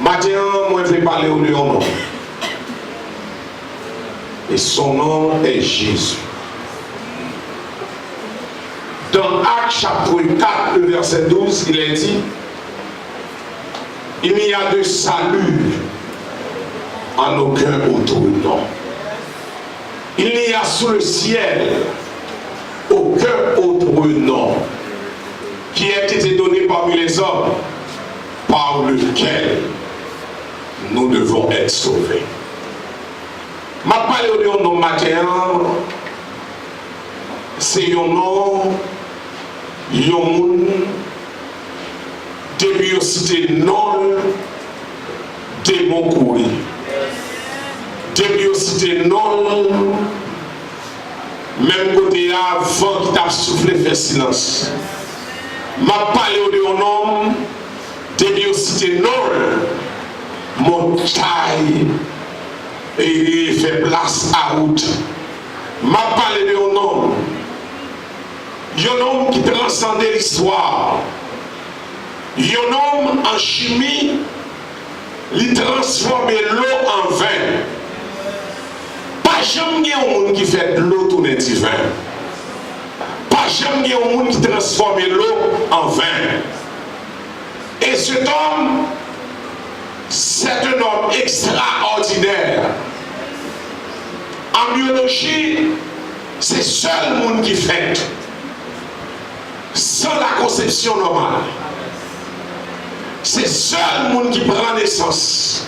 Maintenant, moi je vais parler au nom. Et son nom est Jésus. Dans Actes chapitre 4, le verset 12, il est dit, il n'y a de salut en aucun autre nom. Il n'y a sous le ciel aucun autre nom qui ait été donné parmi les hommes par lequel nous devons être sauvés. Je vais parler de nom matin, c'est un nom, un monde, depuis cité non, démon courir. Depuis cité non, même côté avant qui t'a soufflé, fait silence. Je vais parler de un nom, depuis cité non, montagne. Et il fait place à route. M'a parlé de un homme qui transcendait l'histoire. Un homme en chimie, il transformait l'eau en vin. Pas jamais un monde qui fait de l'eau tourner du vin. Pas jamais un monde qui transforme l'eau en vin. Et cet homme, c'est un homme extraordinaire. En biologie, c'est seul monde qui fait. Sans la conception normale. C'est seul monde qui prend naissance.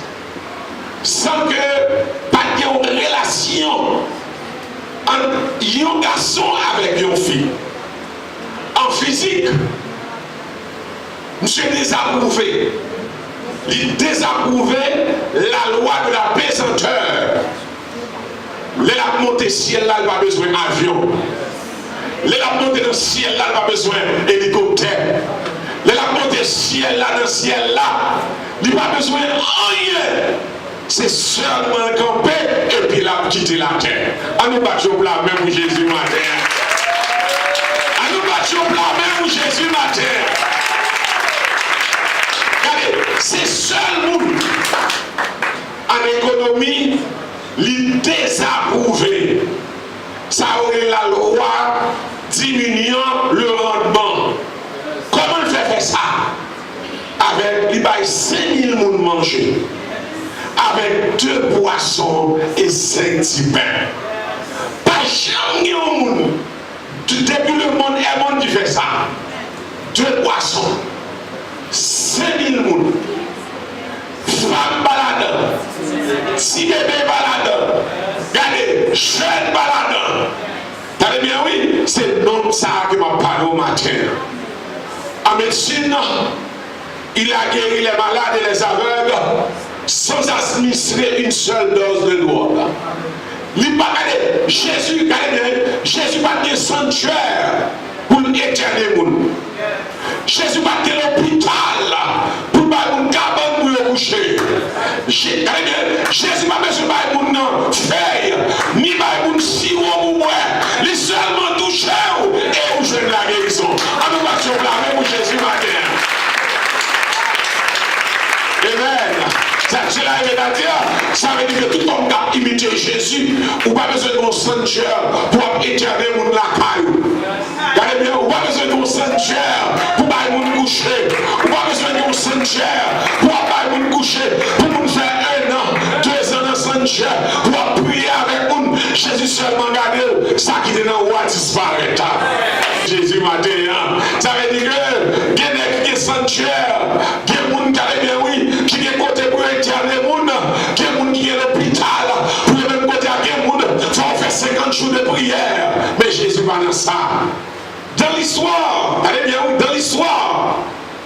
Sans que pas de relation entre un garçon avec une fille. En physique, monsieur désapprouvé. Il désapprouvait la loi de la pesanteur. Les montées ciel là, il n'a pas besoin d'avion. Les montées dans le ciel là, il n'a pas besoin d'hélicoptère. Les montées ciel là, dans le ciel là, il n'a pas besoin de rien. C'est seulement camper et puis il a quitté la terre. À nous battre au plat même où Jésus matin. À nous battre au plat même où Jésus matin. C'est seul monde en économie il désapprouvé. Ça aurait la loi diminuant le rendement. Comment il fait ça? Avec il baille 5000 personnes manger. Avec 2 poissons et 5 petits pains. Pas jamais un monde. Depuis le monde est monde qui fait ça. 2 poissons. 5000 personnes. Femmes baladant. Si bébé baladant. Regardez, jeune baladant. T'as bien oui? C'est non ça que m'a parlé au matin. En médecine, il a guéri les malades et les aveugles sans administrer une seule dose de drogue. Jésus n'a pas de sanctuaire pour éterner le monde. Jésus n'a pas de l'hôpital pour une cabane pour le coucher. Jésus n'a pas besoin de une feuille, ni de sirop pour boire. Il seulement touché et où je la guérison. En nous battant pour Jésus matin. Amen. Ça veut dire que tout homme qui imite Jésus, ou pas besoin de mon sanctuaire pour éterner mon lacaille. Regardez bien, ou pas besoin de mon sanctuaire pour bailler mon coucher. Ou pas besoin de mon sanctuaire pour bailler mon coucher. Pour nous faire 1 an, 2 ans dans le sanctuaire, pour prier avec nous. Jésus seulement regardez, ça qui est dans le roi disparaît. Jésus m'a dit, ça veut dire que il y a des sanctuaires, il y a des gens qui bien oui, qui est côté pour éterner le monde, il y a des gens qui est à l'hôpital, pour le même côté il y a des gens qui vont faire 50 jours de prière. Mais Jésus va dans ça. Dans l'histoire, allez bien, dans l'histoire,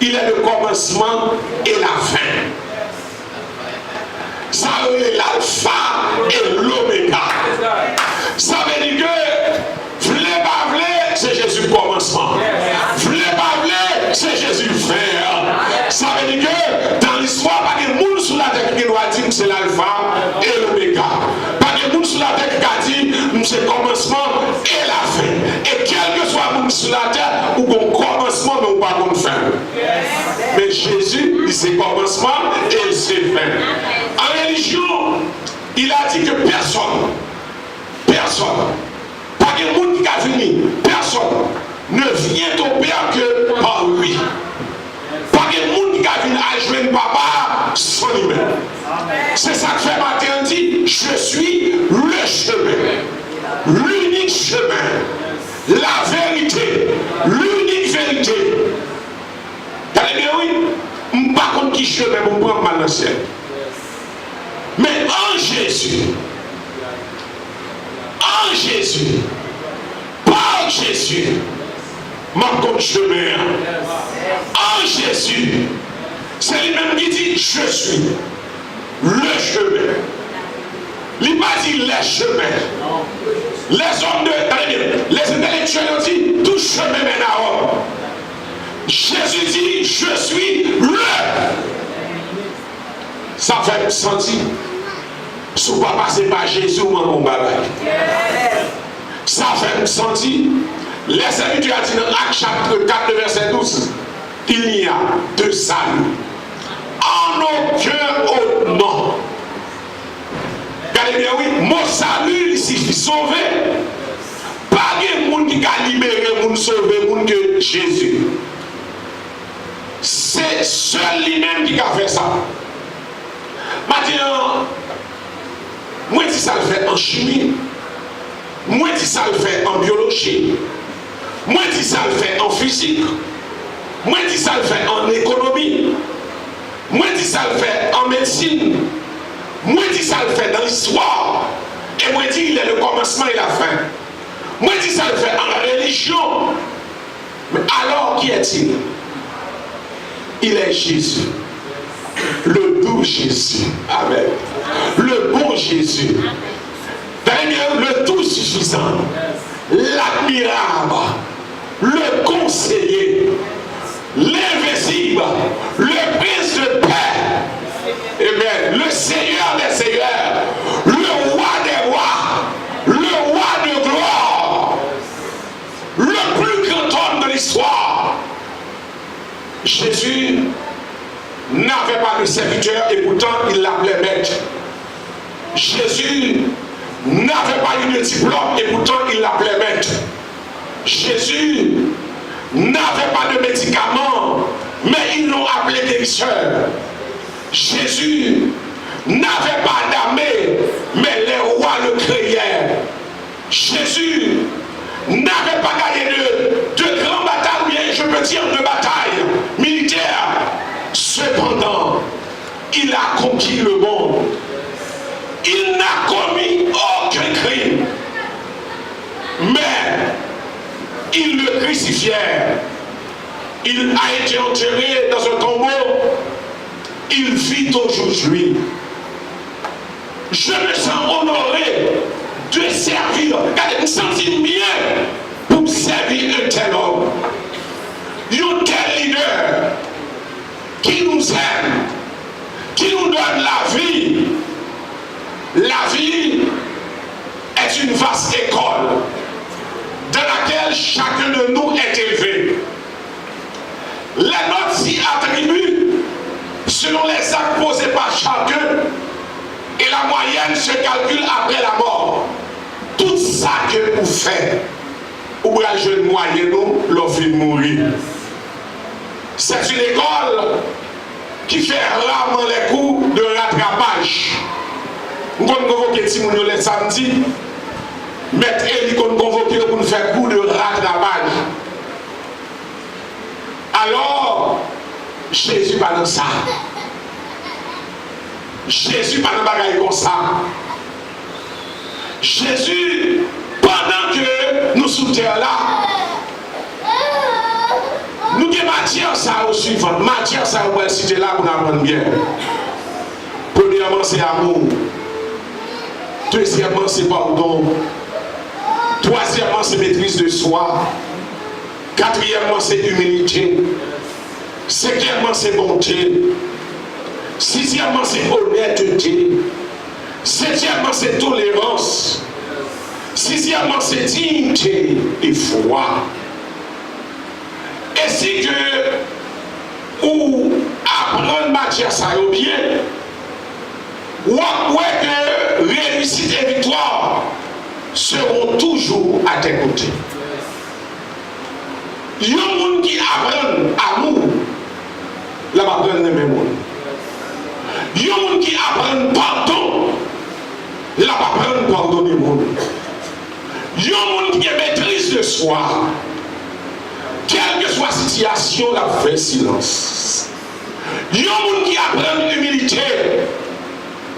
il est le commencement et la fin. Ça est l'alpha et l'oméga. Ça veut dire que v'lez pas v'lez, c'est Jésus commencement. V'lez pas v'lez, c'est Jésus fin. Ça veut dire que dans l'histoire, pas de monde sur la terre qui doit dire que c'est l'alpha et l'oméga. Pas de monde sur la terre qui a dit que c'est le commencement et la fin. Et quel que soit le monde sur la terre, ou bon commencement, mais ou pas bon fin. Mais Jésus, c'est commencement et c'est fin. En religion, il a dit que personne, pas de monde qui a fini, personne ne vient au Père que par lui. Pas de monde qui a fini à joindre papa sans lui-même. C'est ça que fait matin dit, je suis le chemin, l'unique chemin, la vérité, l'unique vérité. T'as bien oui, je ne sais pas contre qui chemin pour prendre mal dans le ciel. Mais en Jésus, par Jésus, ma compte chemin. En Jésus, c'est lui-même qui dit je suis le chemin. Il n'a pas dit les chemins. Les hommes les intellectuels ont dit tout chemin mène à Rome. Jésus dit je suis le. Ça fait sentir. Si vous ne passez pas Jésus, mon bagage. Ça fait sentir. Les Écritures a dit dans Actes chapitre 4, verset 12, il n'y a de salut en aucun autre nom. Regardez bien, oui, mon salut, il suffit sauver. Pas de monde qui a libéré, monde sauver, monde que Jésus. C'est seul lui-même qui a fait ça. Maintenant, moi, si ça le fait en chimie, moi, si ça le fait en biologie, moi, si ça le fait en physique, moi, si ça le fait en économie, moi, si ça le fait en médecine, moi, si ça le fait dans l'histoire, et moi, dis il est le commencement et la fin. Moi, si ça le fait en religion, mais alors qui est-il? Il est Jésus. Le doux Jésus. Amen. Le bon Jésus. Le tout suffisant. L'admirable. Le conseiller. L'invisible. Le prince de paix. Amen. Le Seigneur des seigneurs. Le roi des rois. Le roi de gloire. Le plus grand homme de l'histoire. Jésus n'avait pas de serviteur et pourtant il l'appelait maître. Jésus n'avait pas eu de diplôme et pourtant il l'appelait maître. Jésus n'avait pas de médicaments mais ils l'ont appelé guérisseur. Jésus n'avait pas d'armée mais les rois le créaient. Jésus n'avait pas gagné de grandes batailles, bien je peux dire de batailles militaires. Cependant, il a conquis le monde. Il n'a commis aucun crime. Mais ils le crucifièrent. Il a été enterré dans un tombeau. Il vit aujourd'hui. Je me sens honoré de servir. Car je me sens bien pour servir un tel homme. Un tel leader qui nous aime, qui nous donne la vie. La vie est une vaste école dans laquelle chacun de nous est élevé. Les notes s'y attribuent selon les actes posés par chacun et la moyenne se calcule après la mort. Tout ça que vous faites, ou un jeune moyen nous, l'offre de mourir. C'est une école qui fait rarement les coups de rattrapage. Nous avons convoqué Timounio le samedi. Maître Eli qu'on convoqué pour nous faire coup de rattrapage. Alors, Jésus pas dans ça. Jésus pas dans bagaille comme ça. Jésus, pendant que nous sous terre là, nous avons matière ça au suivant. Matière ça au citer là pour nous apprendre bien. Premièrement, c'est amour. Deuxièmement, c'est pardon. Troisièmement, c'est maîtrise de soi. Quatrièmement, c'est humilité. Cinquièmement, c'est bonté. Sixièmement, c'est honnêteté. Septièmement, c'est tolérance. Sixièmement, c'est dignité et foi. Et si que ou apprendre matière, ça y est bien. Ou que réussite et victoire seront toujours à tes côtés. Il y a des gens qui apprennent l'amour, là, va prendre les mêmes mots. Il y a des gens qui apprennent pardon, là, va prendre pardon des mots. Il y a des gens qui maîtrisent de soi. Quelle que soit la situation, la fait silence. Il y a des gens qui apprennent l'humilité,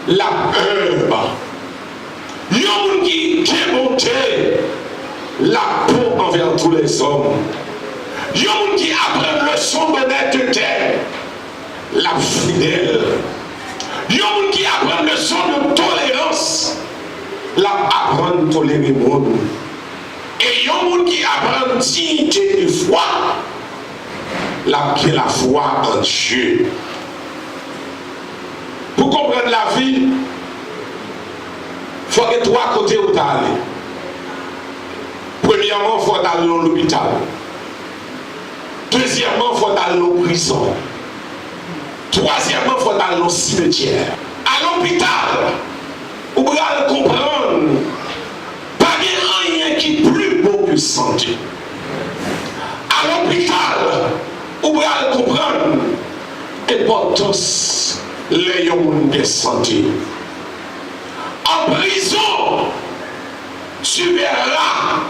la peur. Il y a des gens qui montent la peau envers tous les hommes. Il y a des gens qui apprennent le son d'honnêteté, la fidèle. Il y a des gens qui apprennent le son de tolérance, la apprendre à tolérer le monde. Et il y a des gens qui apprennent dignité et foi, qui est la foi en Dieu. Pour comprendre la vie, il faut que trois côtés où tu aller. Premièrement, il faut aller à l'hôpital. Deuxièmement, il faut aller en prison. Troisièmement, il faut aller au cimetière. À l'hôpital, vous pouvez comprendre, pas rien qui est plus beau que santé. À l'hôpital, vous pouvez comprendre l'importance de santé. En prison, tu verras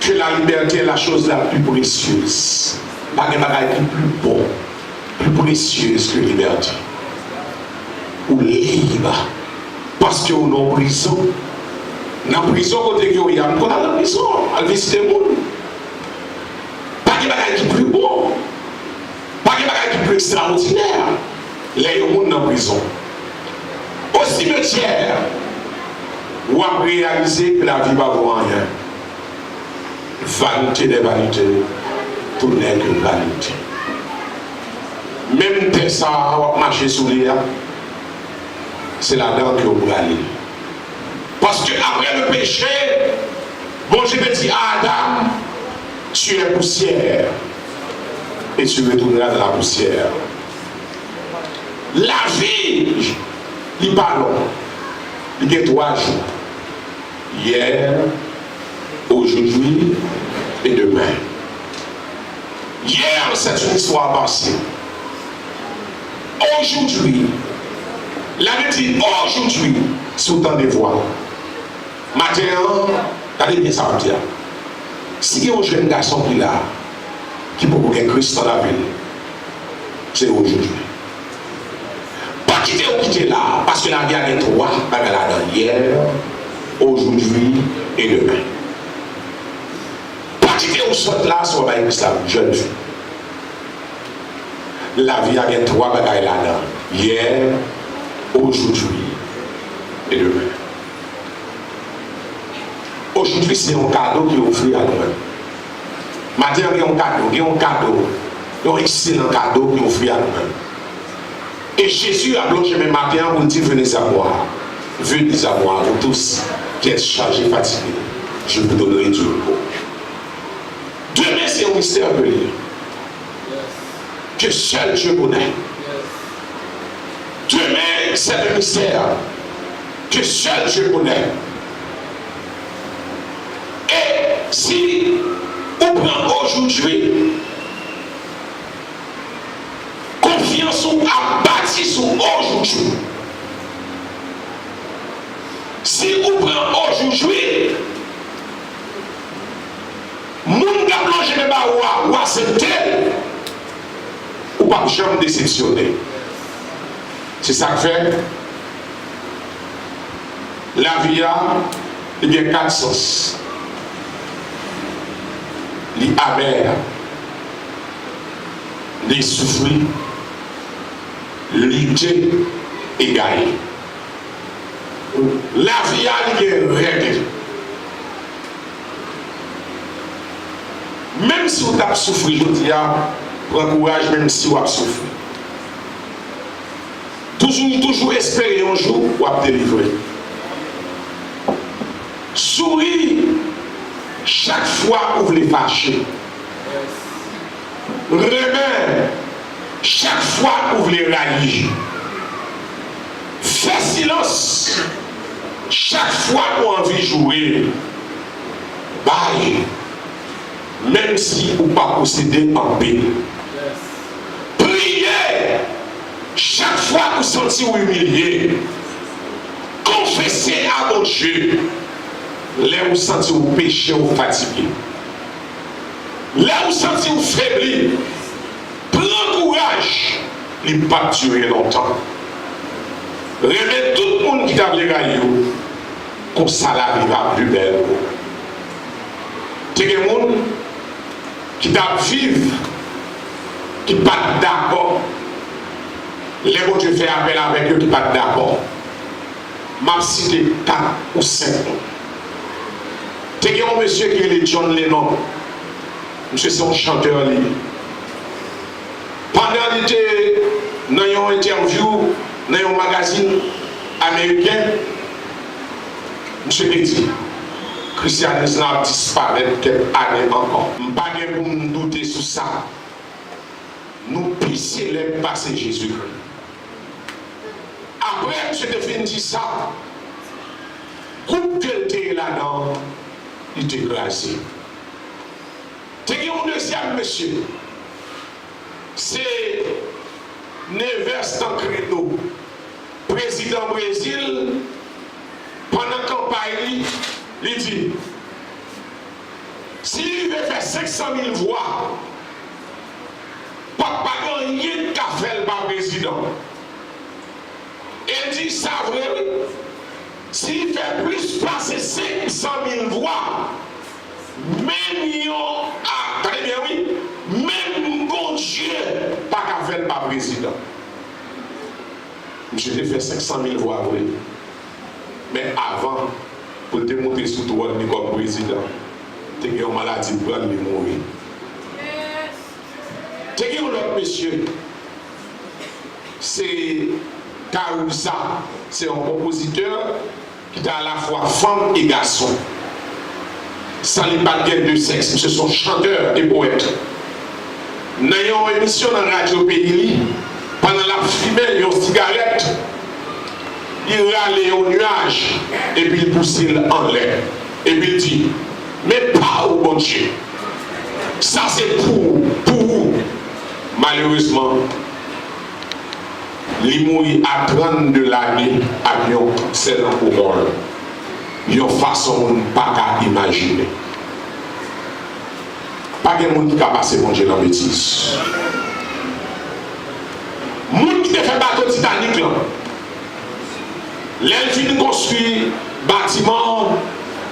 que la liberté est la chose la plus précieuse. Pas de bagaille plus bon, plus précieuse que la liberté. Ou libre. Parce que nous sommes en prison. Dans la prison, quand il y a dans la prison, à visiter le monde. Pas de bagaille plus bon. Pas de bagaille plus extraordinaire. Les gens dans la prison. Au cimetière, on a réalisé que la vie va voir rien. Vanité des vanités, tout n'est que vanité. Même tes ça, marcher sous les c'est là-dedans que vous allez. Parce que après le péché, bon, je vais dire à Adam, tu es poussière et tu retourneras dans la poussière. La vie, il parle, il y a 3 jours. Hier, aujourd'hui et demain. Hier, c'est une histoire passée. Aujourd'hui, la Bible dit aujourd'hui, sous temps de voix. Matin, regardez bien ça va dire. Si il y a un jeune garçon qui est là, qui peut avoir un Christ dans la ville, c'est aujourd'hui. Pas quitter là, parce que la vie a 3 bagages là-dedans. Hier, aujourd'hui et demain. Pas quitter au soit là, soit avec la jeune fille. La vie a 3 bagages là-dedans. Hier, aujourd'hui et demain. Aujourd'hui, c'est un cadeau qui est offert à nous. Matin, il y a un cadeau, un excellent cadeau qui est offert à nous. Et Jésus a bloqué mes matins pour dire venez à moi. Venez à moi, vous tous qui êtes chargés, fatigués. Je vous donnerai du repos. Demain, c'est un mystère de lire. Que seul Dieu connaît. Demain, c'est un mystère que seul Dieu connaît. Et si on prend aujourd'hui confiance ou à bâtir sur aujourd'hui, si on prend aujourd'hui, moun ka plongé dans la roi c'est tel, ou pas jamais déceptionné. C'est ça que fait. La vie il y a 4 sens. Les amers, les souffrir, lutter et gagner. La vie il y a règle. Même si vous avez souffert, je dis, prends courage même si vous avez souffert. Toujours espérer un jour ou à délivrer. Souris chaque fois que vous voulez fâcher. Remets chaque fois que vous voulez railler, faites silence. Chaque fois qu'on a envie de jouer, bye. Même si vous ne pas posséder en paix. Priez. Chaque fois que vous sentez vous humilié, confessez à mon Dieu. Là où vous sentez vous péché ou fatigué. Là où vous sentez vous faibli. Prends courage. Il ne va pas durer longtemps. Remettez tout le monde qui t'a voulu railler. Comme ça la vie va plus belle. Tu sais, des gens qui t'a vivre, qui ne sont pas d'accord. Les gens qui font appel avec eux qui ne sont pas d'accord. Je cité 4 ou 5 noms. Tu sais, un monsieur qui est John Lennon. Monsieur, c'est un chanteur libre. Pendant qu'il était dans une interview, dans un magazine américain, monsieur a dit, christianisme a disparu quelques années encore. Je ne pas pour me douter sur ça. Nous puissions les passer Jésus-Christ. Après, monsieur a dit ça. Groupe que était là-dedans, il était classé. Tu as un deuxième monsieur. C'est Neves Tancredo, président Brésil, pendant la campagne, il dit, s'il veut faire 500 000 voix, pas gagner qu'à faire le président. Il dit, ça vrai, s'il fait plus passer 500 000 voix, même attendez bien oui, même bon Dieu, pas qu'à faire le président. Je l'ai fait 500 000 voix, oui. Mais avant, pour te monter sous toi comme président, tu as une maladie pour aller mourir. Tu as un autre monsieur, c'est Carusa, c'est un compositeur qui est à la fois femme et garçon. Sans les pas de sexe, ce sont chanteurs et poètes. Dans une émission dans la radio pays, pendant la fumée, une cigarette, il râlait au nuage et puis il poussait en l'air. Et puis il dit, mais pas au bon Dieu. Ça c'est pour vous. Malheureusement, il mourit à 32 années avec un cancer au corps. Une façon pas qu'à imaginer. Pas de monde qui a passé mon Dieu dans la bêtise. Monde qui a fait bateau Titanic là. L'elfine construit bâtiment.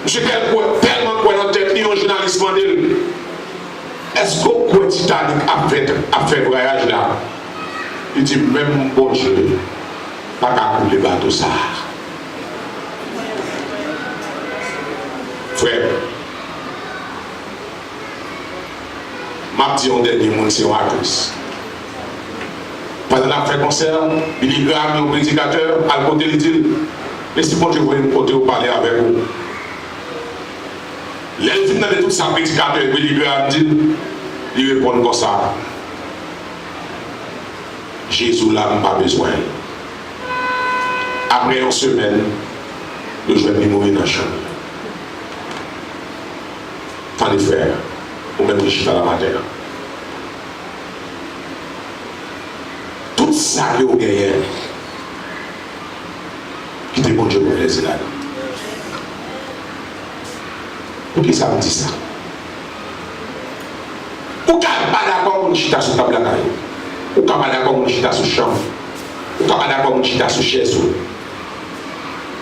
Je tellement quoi dans tête un journaliste mandel. Est-ce que le Titanic a fait voyage là? Il dit même bon Dieu, pas qu'à couler bateau ça. Frère, m'a dit un dernier monde, c'est Waris. Pendant la fait concert, Billy Graham, le prédicateur, à côté, il dit, mais si bon Dieu voulait me côté, vous parler avec vous. L'elfine dans tout ça, prédicateur, Billy Graham dit, il répond comme ça. Jésus là, n'a pas besoin. Après une semaine, je vais mourir dans la chambre. Tant les frères, ou même les chita la matin. Tout ça que vous gagnez, qui te bon Dieu pour plaisir là. Pour qui ça me dit ça? Ou qu'à pas d'accord pour chita sur table la caille? Ou qu'à pas d'accord pour chita sur chambre? Ou qu'à pas d'accord pour chita sur chaise?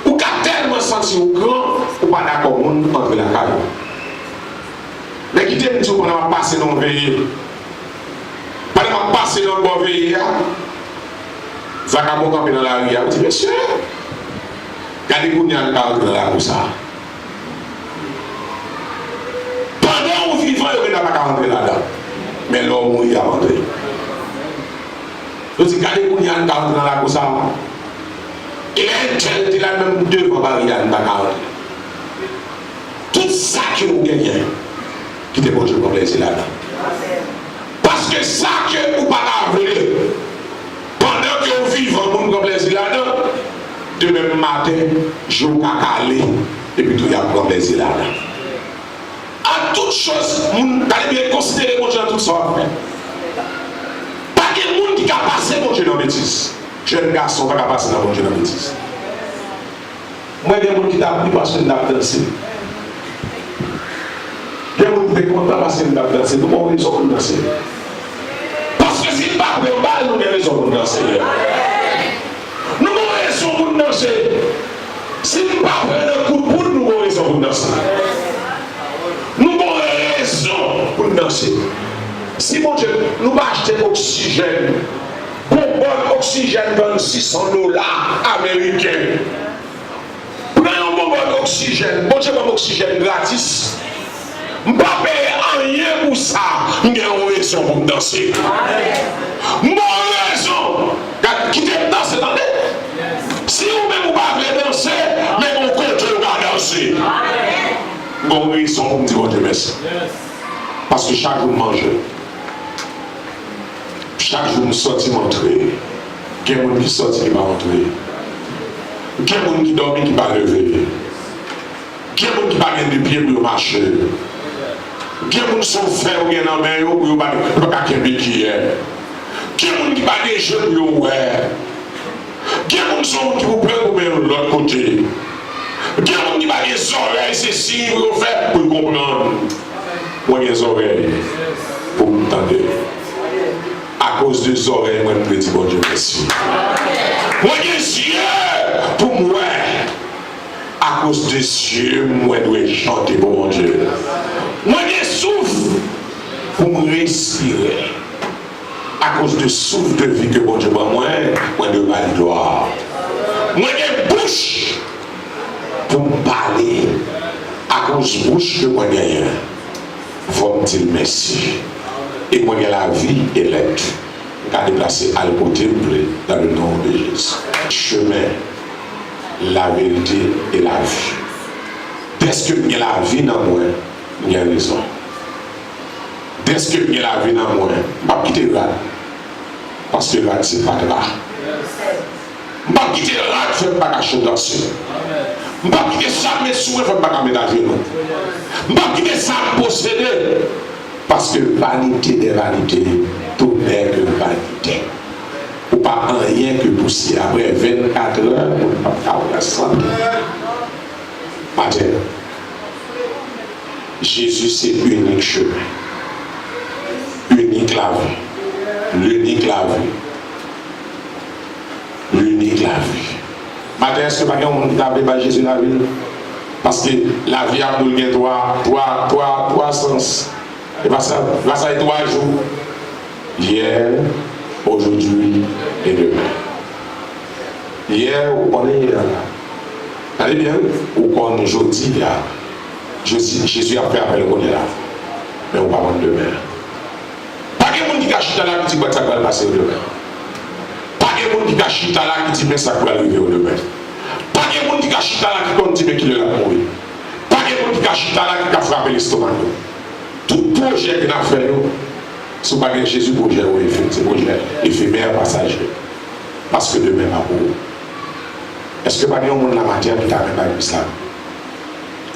Ou qu'à tellement senti au grand, ou pas d'accord pour entrer la caille? Mais qui t'aime tout pendant que passer dans le veillé. Pendant que passer dans le bon veillé, Zakabo campé dans la rue, il dit, monsieur, regardez qu'on y a un cadre dans la rue ça. Pendant que vivant, il n'y a pas qu'à rentrer là-dedans. Mais l'homme, il y a rentré. Il dit, regardez qu'on y a un cadre dans la rue ça. Il est là même deux fois, il y a un cadre. Tout ça que vous gagnez. Qui te bon Dieu pour plaisir là-dedans. Parce que ça que vous pas avouer, de même matin, je vais caler, et puis tout y a prendre des îles là. À toute chose, vous allez bien considérer mon Dieu dans toute sorte. Pas de monde qui a passé mon Dieu dans la bêtise. Jeune garçon, pas passer dans mon Dieu dans la bêtise. Moi, il y a des gens qui t'a pris parce que nous avons dansé. Il y a des gens qui sont contents parce que nous avons dansé. Nous avons raison pour danser. Parce que si nous pas de balle, nous avons raison pour danser. Nous avons raison pour danser. Si nous pas de coup de poudre, nous avons raison pour danser. Nous avons raison pour danser. Si mon Dieu, nous va acheter l'oxygène, pour bon oxygène dans $600 américains. Prenons un bonbon d'oxygène, bon Dieu, un oxygène gratis. Je ne vais pas payer rien pour ça. Je n'ai pas raison pour me danser. Mon raison, quittez me danser, attendez. Si vous-même vous ne pouvez pas danser, mais mon côté va danser. Mon raison pour me dire, bon Dieu, merci. Parce que chaque jour, je mange. Chaque jour, je sortis m'entrer. Il y a des gens qui sortent qui ne vont pas entrer. Il y a des gens qui dorment qui ne vont pas lever. Il y a des gens qui ne vont pas de pied pour marcher. Il y a des gens qui sont faits ou bien dans la main pour ne pas faire des qui est. Il y a des gens qui ne vont pas des jeux pour ouais. Il y a des gens qui vous prennent pour de l'autre côté. Il y a des gens qui ne vont pas des oreilles, c'est si vous faites pour comprendre. Moi, j'ai des oreilles pour vous entendre. À cause des oreilles, moi, je dis bon Dieu merci. Moi, j'ai des yeux pour moi. À cause des yeux, moi, je dois chanter pour mon Dieu. Moi, j'ai souffle pour me respirer. À cause du souffle de vie que mon Dieu m'a moi, je dois parler gloire. Moi, j'ai bouche pour me parler. À cause de bouche que moi, j'ai. Faut me dire merci. Et moi, j'ai la vie et l'être. Car déplacer à côté dans le nom de Jésus. Chemin, la vérité et la vie. Dès que il y a la vie dans moi, il y a raison. Dès que il y a la vie dans moi, je ne vais pas quitter le rat. Parce que le rat, c'est pas de rat. Je ne vais pas quitter le rat, je ne fais pas cacher danser. Je ne vais pas quitter ça, mais souvent, je ne fais pas ménager. Je ne vais pas quitter ça, posséder. Parce que vanité des vanités, tout n'est que vanité. Ou pas rien que poussière. Après 24 heures, on ne peut pas avoir la santé. Matin, Jésus c'est unique chemin. Unique la vie. L'unique la vie. L'unique la vie. Matin, est-ce que pas on ne pas Jésus la vie? Parce que la vie a nous trois sens. Et va ça être 3 jours. Hier, aujourd'hui et demain. Hier, on est là. Allez bien, ou qu'on aujourd'hui là. Jésus a fait appel qu'on est là. Mais on va prendre demain. Pas de monde qui cache là qui dit que ça va passer au demain. Pas de monde qui cache là qui dit que ça va arriver au demain. Pas de monde qui cache là qui compte dire qu'il est là pour mourir. Pas de monde qui cache là qui a frappé l'estomac. Tout projet que nous avons fait, ce n'est pas que Jésus projet, c'est projet éphémère, passager. Parce que demain va pour vous. Est-ce que pas de monde dans la matière qui t'a même l'islam?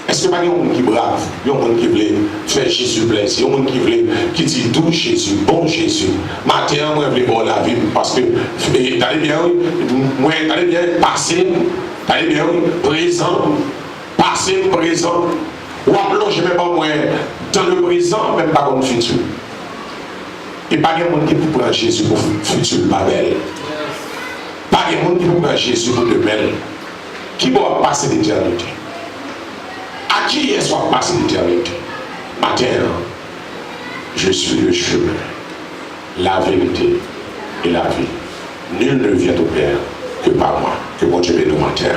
Est-ce que pas de monde qui brave, il y a des gens qui veulent faire Jésus plaisir, il y a des gens qui veulent qui dit doux Jésus, bon Jésus. Matin, moi je veux voir la vie parce que t'allez bien, moi t'allez bien passer, t'allez bien présent, passé, présent. Ou à plonger même pas moi dans le présent, même pas comme le futur. Et pas de monde qui peut prendre Jésus pour le futur, pas belle. Pas de monde qui peut prendre Jésus pour demain. Qui va passer l'éternité? À qui est-ce qu'on va passer l'éternité? Matin, je suis le chemin, la vérité et la vie. Nul ne vient au Père que par moi. Que mon Dieu bénisse matin.